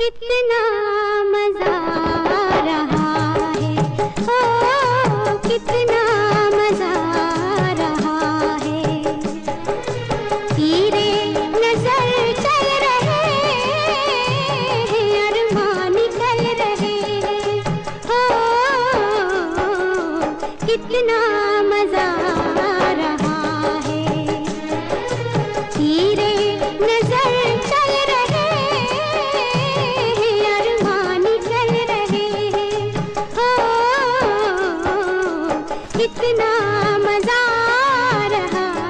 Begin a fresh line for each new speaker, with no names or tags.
कितना मजा आ रहा है, ओ कितना मजा आ रहा है। तीरे नजर चल रहे हैं, अरमान निकल रहे हैं, ओ कितना